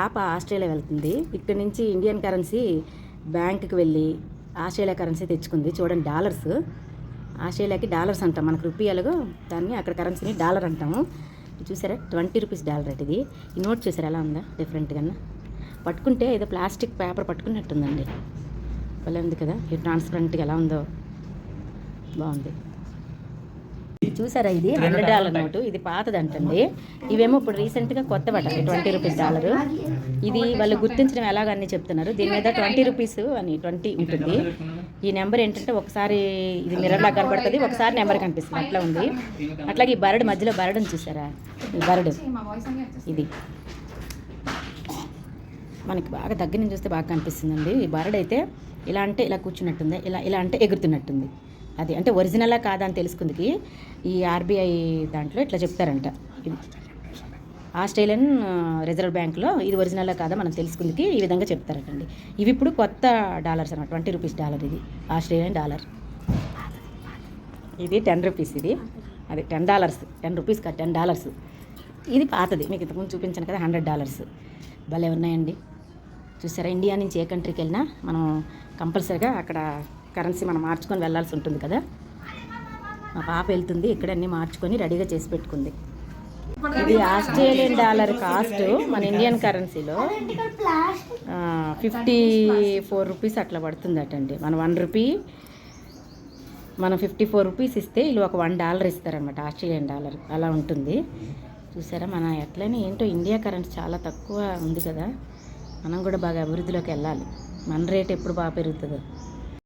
పాప ఆస్ట్రేలియా వెళ్తుంది. ఇక్కడ నుంచి ఇండియన్ కరెన్సీ బ్యాంకుకి వెళ్ళి ఆస్ట్రేలియా కరెన్సీ తెచ్చుకుంది. చూడండి, డాలర్స్. ఆస్ట్రేలియాకి డాలర్స్ అంటాం, మనకు రూపాయలుగా దాన్ని అక్కడ కరెన్సీని డాలర్ అంటాము. చూసారా, 20 రూపీస్ డాలర్ అటు ఇది. ఈ నోట్ చూసారా ఎలా ఉందా, డిఫరెంట్గా. పట్టుకుంటే ఏదో ప్లాస్టిక్ పేపర్ పట్టుకున్నట్టుందండి. భలే ఉంది కదా, ఈ ట్రాన్స్పరెంట్గా ఎలా ఉందో, బాగుంది. చూసారా, ఇది $100 నోటు. ఇది పాతదంటండి. ఇవేమో ఇప్పుడు రీసెంట్గా కొత్త పట్టాలి, 20 రూపీస్ డాలరు. ఇది వాళ్ళు గుర్తించడం ఎలాగని చెప్తున్నారు. దీని మీద 20 రూపీస్ అని 20 ఉంటుంది. ఈ నెంబర్ ఏంటంటే ఒకసారి ఇది మిర్రర్లా కనబడుతుంది, ఒకసారి నెంబర్ కనిపిస్తుంది, అట్లా ఉంది. అట్లాగే ఈ బరడు మధ్యలో బరడుని చూసారా, ఈ బరడు ఇది మనకి బాగా దగ్గర నుంచి చూస్తే బాగా కనిపిస్తుందండి. ఈ బరడు అయితే ఇలా అంటే ఇలా కూర్చున్నట్టుంది, ఇలా అంటే ఎగురుతున్నట్టుంది. అది అంటే ఒరిజినలా కాదా అని తెలుసుకుందికి ఈ ఆర్బీఐ దాంట్లో ఇట్లా చెప్తారంట. ఇది ఆస్ట్రేలియన్ రిజర్వ్ బ్యాంక్లో ఇది ఒరిజినలా కాదా మనం తెలుసుకుందికి ఈ విధంగా చెప్తారటండి. ఇవి ఇప్పుడు కొత్త డాలర్స్ అన్నమాట, 20 రూపీస్ డాలర్. ఇది ఆస్ట్రేలియన్ డాలర్. ఇది 10 రూపీస్. ఇది అది $10, 10 రూపీస్ కాదు, $10. ఇది పాతది, మీకు ఇంతకుముందు చూపించాను కదా, $100. భలే ఉన్నాయండి. చూసారా, ఇండియా నుంచి ఏ కంట్రీకి వెళ్ళినా మనం కంపల్సరీగా అక్కడ కరెన్సీ మనం మార్చుకొని వెళ్ళాల్సి ఉంటుంది కదా. మా పాప వెళ్తుంది, ఇక్కడ అన్నీ మార్చుకొని రెడీగా చేసి పెట్టుకుంది. ఇది ఆస్ట్రేలియన్ డాలర్ కాస్ట్ మన ఇండియన్ కరెన్సీలో 54 రూపీస్ అట్లా పడుతుంది అటండి. మన 1 రూపీ మనం 54 రూపీస్ ఇస్తే వీళ్ళు ఒక $1 ఇస్తారనమాట, ఆస్ట్రేలియన్ డాలర్. అలా ఉంటుంది. చూసారా, మన ఎట్లయినా ఏంటో ఇండియా కరెన్సీ చాలా తక్కువ ఉంది కదా. మనం కూడా బాగా అభివృద్ధిలోకి వెళ్ళాలి. మన రేట్ ఎప్పుడు బాగా పెరుగుతుందో.